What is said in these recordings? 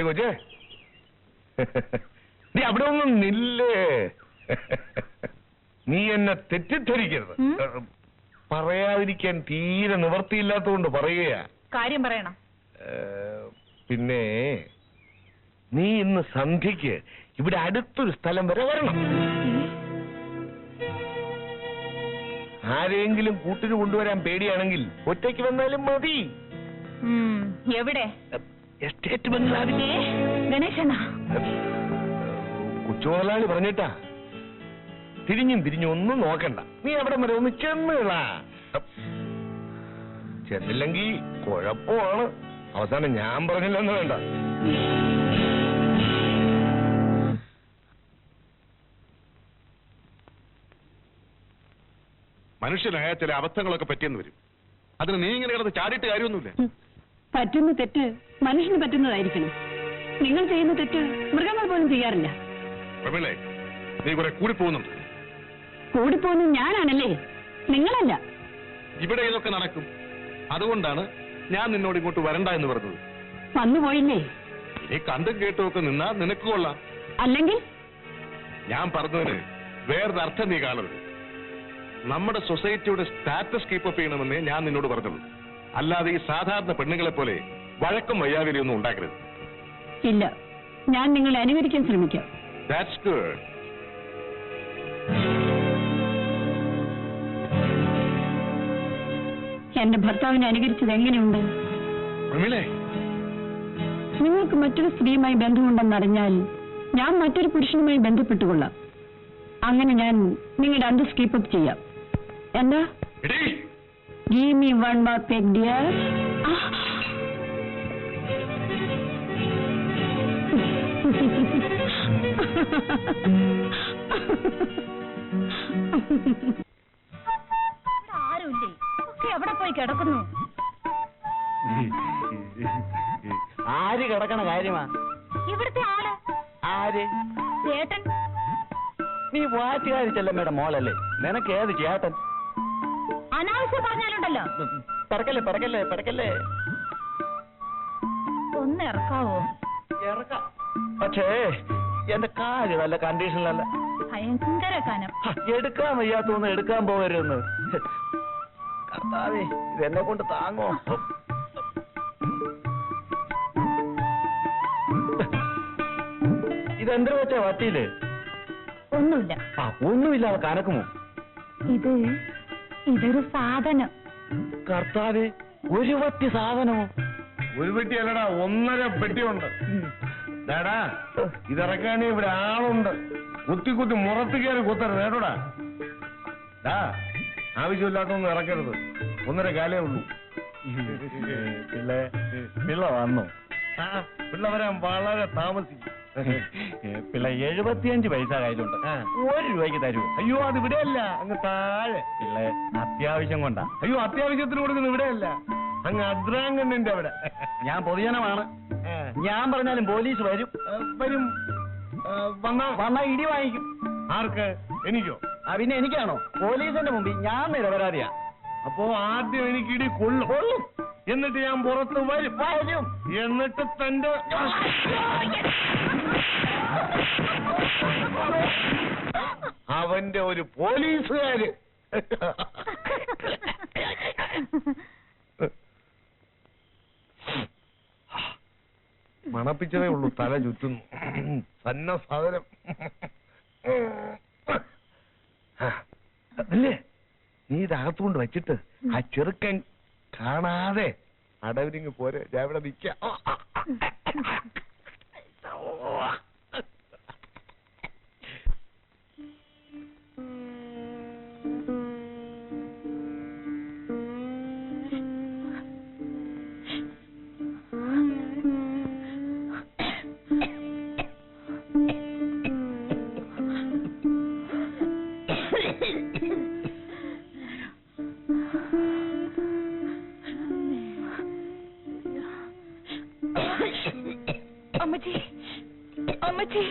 കൊച്ചേ, നീ അവിടെ ഒന്നും നില്ലേ. നീ എന്നെ തെറ്റിദ്ധരിക്കരുത്. പറയാതിരിക്കാൻ തീരെ നിവർത്തിയില്ലാത്തതുകൊണ്ട് പറയുകയാ. കാര്യം പറയണം. പിന്നെ നീ ഇന്ന് സന്ധ്യക്ക് ഇവിടെ അടുത്തൊരു സ്ഥലം വരെ വരണം. ആരെങ്കിലും കൂട്ടിന് കൊണ്ടുവരാൻ പേടിയാണെങ്കിൽ ഒറ്റയ്ക്ക് വന്നാലും മതി. എവിടെ? എസ്റ്റേറ്റ് ബംഗ്ലാവിലെ ഗണേശനാ. കൊച്ചുമുതലാളി പറഞ്ഞിട്ടാ. തിരിഞ്ഞും തിരിഞ്ഞും ഒന്നും നോക്കണ്ട, നീ അവിടെ വരെ ഒന്ന് ചെന്നുകളാ. ചെന്നില്ലെങ്കിൽ കുഴപ്പമാണ്. അവസാനം ഞാൻ പറഞ്ഞില്ലെന്ന് വേണ്ട. മനുഷ്യനായ ചില അബദ്ധങ്ങളൊക്കെ പറ്റിയെന്ന് വരും. അതിന് നീ ഇങ്ങനെ കിടന്ന് ചാടിയിട്ട് കാര്യമൊന്നുമില്ല. പറ്റുന്ന തെറ്റ് മനുഷ്യന് പറ്റുന്നതായിരിക്കണം. നിങ്ങൾ ചെയ്യുന്ന തെറ്റ് മൃഗങ്ങൾ പോലും ചെയ്യാറില്ല. പ്രമീളേ, നീ കുറെ കൂടിപ്പോകുന്നുണ്ട്. കൂടിപ്പോകുന്നത് ഞാനാണല്ലേ, നിങ്ങളല്ല. ഇവിടെ ഇതൊക്കെ നടക്കും. അതുകൊണ്ടാണ് ഞാൻ നിന്നോട് ഇങ്ങോട്ട് വരണ്ട എന്ന് പറഞ്ഞത്. വന്നുപോയില്ലേ? നീ കണ്ടും കേട്ടുമൊക്കെ നിന്നാ നിനക്ക് കൊള്ളാം. അല്ലെങ്കിൽ ഞാൻ പറഞ്ഞതിന് വേറൊരു അർത്ഥം നീ കാണരുത്. നമ്മുടെ സൊസൈറ്റിയുടെ സ്റ്റാറ്റസ് കീപ്പപ്പ് ചെയ്യണമെന്നേ ഞാൻ നിന്നോട് പറഞ്ഞത്. അല്ലാതെ ഈ സാധാരണ പെണ്ണുങ്ങളെ പോലെ വഴക്കം വയ്യാവിലൊന്നും ഉണ്ടാക്കരുത്. ഇല്ല, ഞാൻ നിങ്ങളെ അനുകരിക്കാൻ ശ്രമിക്കാം. That's good. എന്റെ ഭർത്താവിനെ അനുകരിച്ചത് എങ്ങനെയുണ്ട്? നിങ്ങൾക്ക് മറ്റൊരു സ്ത്രീയുമായി ബന്ധമുണ്ടെന്നറിഞ്ഞാൽ ഞാൻ മറ്റൊരു പുരുഷനുമായി ബന്ധപ്പെട്ടുകൊള്ളാം. അങ്ങനെ ഞാൻ നിങ്ങളുടെ അന്തസ് കീപ്പപ്പ് ചെയ്യാം. എന്താ? Give me one more peck, dear. ആരുമില്ലേ? ഒക്കെ എവിടെ പോയി കിടക്കുന്നു? ആര് കിടക്കണ കാര്യമാ? ഇവിടുത്തെ ആള്. ആര്? ചേട്ടൻ. നീ വാറ്റുകാരി ചെല്ലമ്മയുടെ മോളല്ലേ, നിനക്ക് ഏത് ചേട്ടൻ? അനാവശ്യം പറഞ്ഞാലുണ്ടല്ലോ. പിടക്കല്ലേ പിടക്കല്ലേ പിടക്കല്ലേ. ഒന്ന് ഇറക്കാവോ? ഇറക്കാം, പക്ഷേ എന്റെ കാര്യം നല്ല കണ്ടീഷനിലല്ല. ഭയങ്കര കനം. എടുക്കാൻ വയ്യാത്തൊന്നും എടുക്കാൻ പോകരുതെന്ന്. കർത്താവേ, ഇതെന്നെ കൊണ്ട് താങ്ങോ? ഇതെന്തിനു വെച്ചാ വട്ടിയില്? ഒന്നുമില്ല. ഒന്നുമില്ലാതെ കനക്കുമോ? ഇതൊരു സാധനം. കർത്താവേ, ഒരു വട്ടി സാധനമോ? ഒരു പെട്ടി അല്ലടാ, 1.5 പെട്ടിയുണ്ട്. ഡാടാ, ഇതിറക്കാനേ ഇവിടെ ആളുണ്ട്. കുത്തി കുത്തി മുറത്ത് കയറി കുത്തരുത് കേട്ടോടാ. ഡാ, ആവശ്യമില്ലാത്തൊന്നും ഇറക്കരുത്. 1.5 കാലേ ഉള്ളൂ. പിള്ള വന്നു. പിള്ള വരാൻ വളരെ താമസിക്കും. പിള്ള 75 പൈസ കയ്യിലുണ്ട്. 1 രൂപയ്ക്ക് തരുമോ? അയ്യോ, അത് ഇവിടെയല്ല, അങ്ങ് താഴെ. പിള്ള അത്യാവശ്യം കൊണ്ടാ. അയ്യോ, അത്യാവശ്യത്തിന് കൊടുക്കുന്നത് ഇവിടെയല്ല, അങ്ങ് അദ്രാങ്കണ്ണന്റെ അവിടെ. ഞാൻ പൊതുജനമാണ്. ഞാൻ പറഞ്ഞാലും പോലീസ് വരും. വരും. വന്നാ ഇടി വാങ്ങിക്കും. ആർക്ക്? എനിക്കോ? പിന്നെ എനിക്കാണോ? പോലീസിന്റെ മുമ്പിൽ ഞാൻ നിരപരാധിയാ. അപ്പോ ആദ്യം എനിക്ക് ഇടി കൊള്ളും, എന്നിട്ട് ഞാൻ പുറത്ത് വരും. എന്നിട്ട് തന്റെ അവന്റെ ഒരു പോലീസുകാര് മണപ്പിച്ചതേ ഉള്ളൂ, തല ചുറ്റുന്നു. സന്ന സാധനം അല്ലേ? നീ ഇതകത്തുകൊണ്ട് വെച്ചിട്ട് ആ ചെറുക്കൻ കാണാതെ അടവിനിങ് പോരെ. ഞാൻ ഇവിടെ നിൽക്കാം. അമ്മച്ചി, അമ്മച്ചി.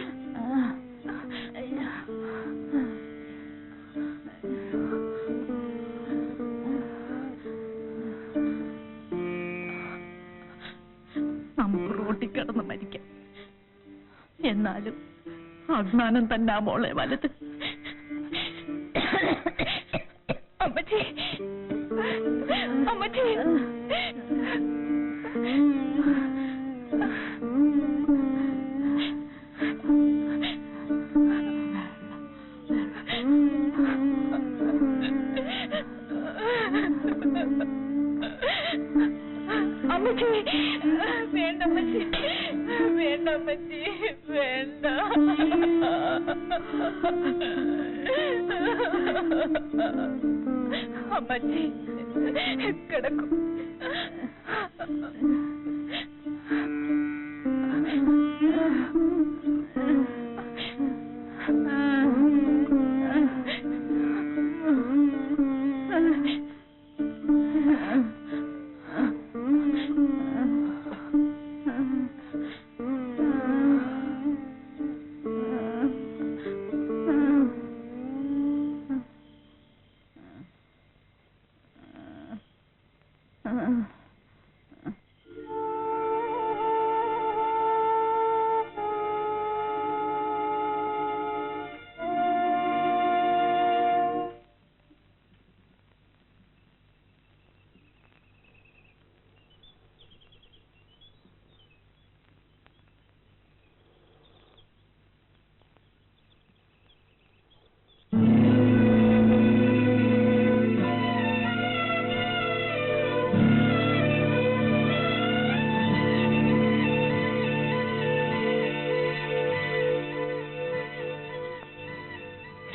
നമുക്ക് റോട്ടിൽ കിടന്ന് മരിക്കാം. എന്നാലും അജ്ഞാനം തന്നെ മോളെ വലുത്. അമ്മച്ചി അമ്മച്ചി അമ്മച്ചി വേണ്ട അമ്മച്ചി വേണ്ട അമ്മച്ചി വേണ്ട അമ്മച്ചി കിടക്കും.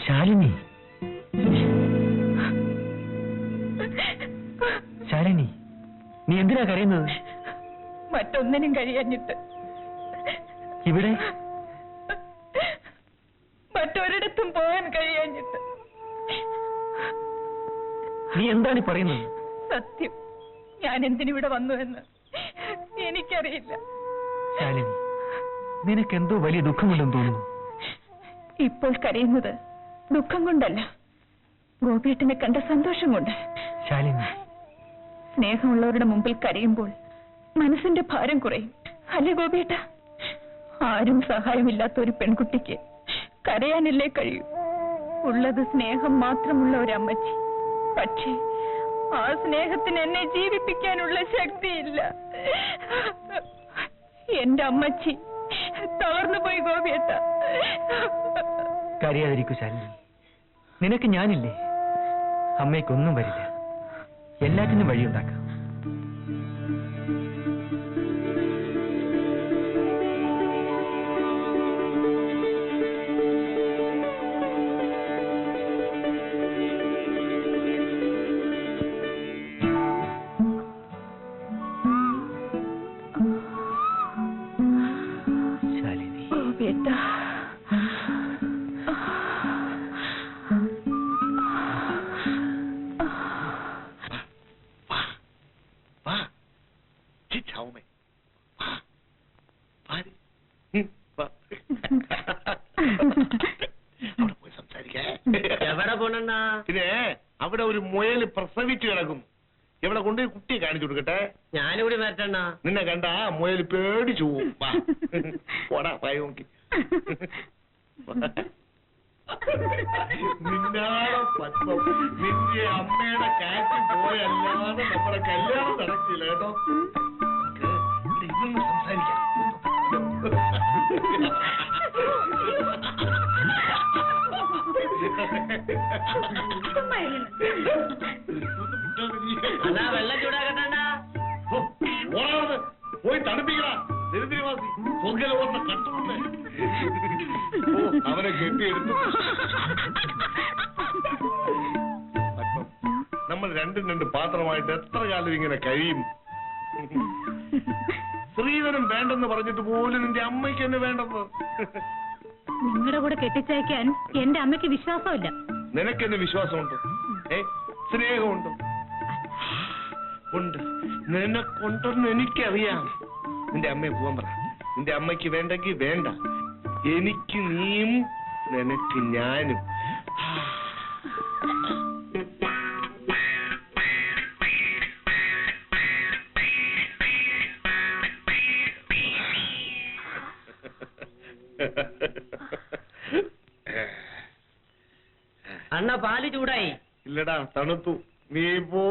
ശാലിനി, ശാലിനി, നീ എന്തിനാ കരയുന്നത്? മറ്റൊന്നിനും കഴിയാഞ്ഞിട്ട്. ഇവിടെ മറ്റൊരിടത്തും പോകാൻ കഴിയാഞ്ഞിട്ട്. നീ എന്താണ് പറയുന്നത്? സത്യം, ഞാൻ എന്തിനിവിടെ വന്നു എന്ന് എനിക്കറിയില്ല. ശാലിനി, നിനക്കെന്തോ വലിയ ദുഃഖമുണ്ടെന്ന് തോന്നുന്നു. ഇപ്പോൾ കരയുന്നത് ദുഃഖം കൊണ്ടല്ല, ഗോപിയേട്ടനെ കണ്ട സന്തോഷം കൊണ്ട്. ശാലിനി, സ്നേഹമുള്ളവരുടെ മുമ്പിൽ കരയുമ്പോൾ മനസ്സിന്റെ ഭാരം കുറയും, അല്ലേ ഗോപിയേട്ട? ആരും സഹായമില്ലാത്ത ഒരു പെൺകുട്ടിക്ക് കരയാനില്ലേ കഴിയൂ? ഉള്ളത് സ്നേഹം മാത്രമുള്ള ഒരു അമ്മച്ചി. പക്ഷേ ആ സ്നേഹത്തിന് എന്നെ ജീവിപ്പിക്കാനുള്ള ശക്തിയില്ല. എന്റെ അമ്മച്ചി തളർന്നു പോയി ഗോപിയേട്ട. കരയാതിരിക്കൂ ശാലിനി, നിനക്ക് ഞാനില്ലേ? അമ്മയ്ക്കൊന്നും വരില്ല, എല്ലാറ്റിനും വഴിയുണ്ടാക്കാം. ശാലിനി, ഗോപിയേട്ട, എവിടെ പോണെന്നാ? പിന്നെ അവിടെ ഒരു മുയൽ പ്രസവിച്ചു കിടക്കും. എവിടെ കൊണ്ട് കുട്ടിയെ കാണിച്ചു കൊടുക്കട്ടെ? ഞാനിവിടെ വരട്ടെണ്ണ. നിന്നെ കണ്ട മുയൽ പേടിച്ചു പോവും. പോടാ പായ നോക്കി. നിന്നാടെ പത്മം, നിന്റെ അമ്മയുടെ കാറ്റ് പോയല്ലാതെ നമ്മുടെ കല്യാണം നടക്കില്ല കേട്ടോ. ഇതൊന്ന് സംസാരിക്കാം. അതാ വെള്ളം ചൂടാക്കട്ടെണ്ണ. പോയി തണുപ്പിക്കടാ ദരിദ്രവാസി. സ്വർഗലോകത്തെ കണ്ടുകൊണ്ട് അവനെ കെട്ടിയെടുത്തു. നമ്മൾ രണ്ടും രണ്ട് പാത്രമായിട്ട് എത്ര കാലം ഇങ്ങനെ കഴിയും? ശ്രീധരൻ വേണ്ടെന്ന് പറഞ്ഞിട്ട് പോലും നിന്റെ അമ്മയ്ക്ക് എന്നെ വേണ്ടെന്ന്. നിങ്ങളുടെ കൂടെ കെട്ടിച്ചയക്കാൻ എന്റെ അമ്മയ്ക്ക് വിശ്വാസമില്ല. നിനക്കെന്നെ വിശ്വാസമുണ്ടോ? സ്നേഹമുണ്ടോ? ഉണ്ട്. നിനക്കുണ്ടെന്ന് എനിക്കറിയാം. നിന്റെ അമ്മയെ പോവാൻ പറ. നിന്റെ അമ്മയ്ക്ക് വേണ്ടെങ്കിൽ വേണ്ട. എനിക്ക് നീയും നിനക്ക് ഞാനും. അണ്ണ പാല് ചൂടായി. ഇല്ലടാ, തണുത്തു. നീ പോ.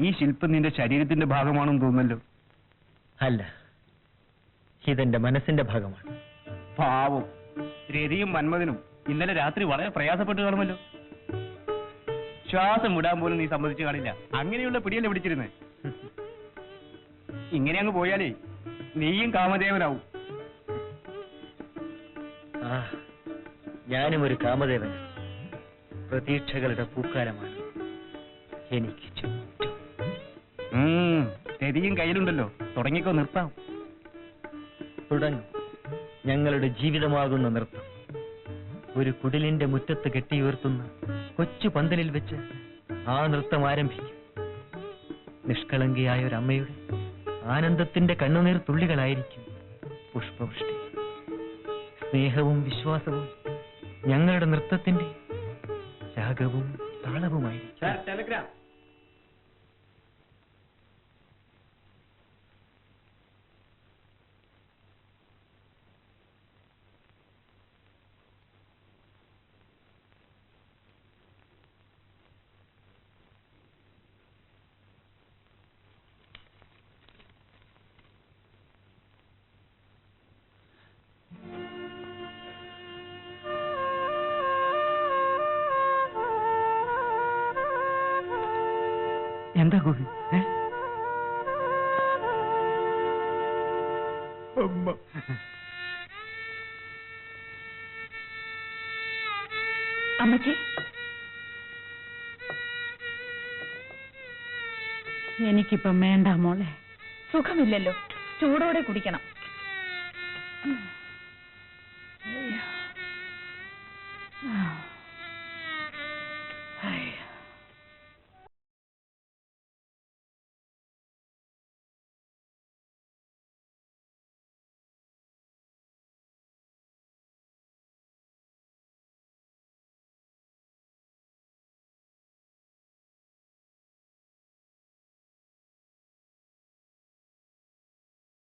ഈ ശില്പം നിന്റെ ശരീരത്തിന്റെ ഭാഗമാണെന്ന് തോന്നുന്നല്ലോ. അല്ല, ഇതെന്റെ മനസ്സിന്റെ ഭാഗമാണ്. പാവം രതിയും മന്മഥനും ഇന്നലെ രാത്രി വളരെ പ്രയാസപ്പെട്ട് കാണുമല്ലോ. ശ്വാസം വിടാൻ പോലും നീ സമ്മതിച്ചു കാണില്ല. അങ്ങനെയുള്ള പിടിയല്ലേ പിടിച്ചിരുന്നേ. ഇങ്ങനെ അങ്ങ് പോയാലേ നീയും കാമദേവനാവും. ആ, ഞാനും ഒരു കാമദേവൻ. പ്രതീക്ഷകളുടെ പൂക്കാലമാണ് എനിക്ക് ചുറ്റും. രതിയും കയ്യിലുണ്ടല്ലോ, തുടങ്ങിക്കോ, നിർത്താം. തുടങ്ങും ഞങ്ങളുടെ ജീവിതമാകുന്ന നൃത്തം. ഒരു കുടിലിന്റെ മുറ്റത്ത് കെട്ടിയുയർത്തുന്ന കൊച്ചു പന്തലിൽ വെച്ച് ആ നൃത്തം ആരംഭിക്കും. നിഷ്കളങ്കിയായ ഒരു അമ്മയുടെ ആനന്ദത്തിന്റെ കണ്ണുനീർ തുള്ളികളായിരിക്കും പുഷ്പവൃഷ്ടി. സ്നേഹവും വിശ്വാസവും ഞങ്ങളുടെ നൃത്തത്തിന്റെ രാഗവും താളവുമായിരിക്കും. ടെലഗ്രാം. എന്താ ഗോപി? അമ്മച്ചി, എനിക്കിപ്പം വേണ്ട മോളെ. സുഖമില്ലല്ലോ, ചൂടോടെ കുടിക്കണം.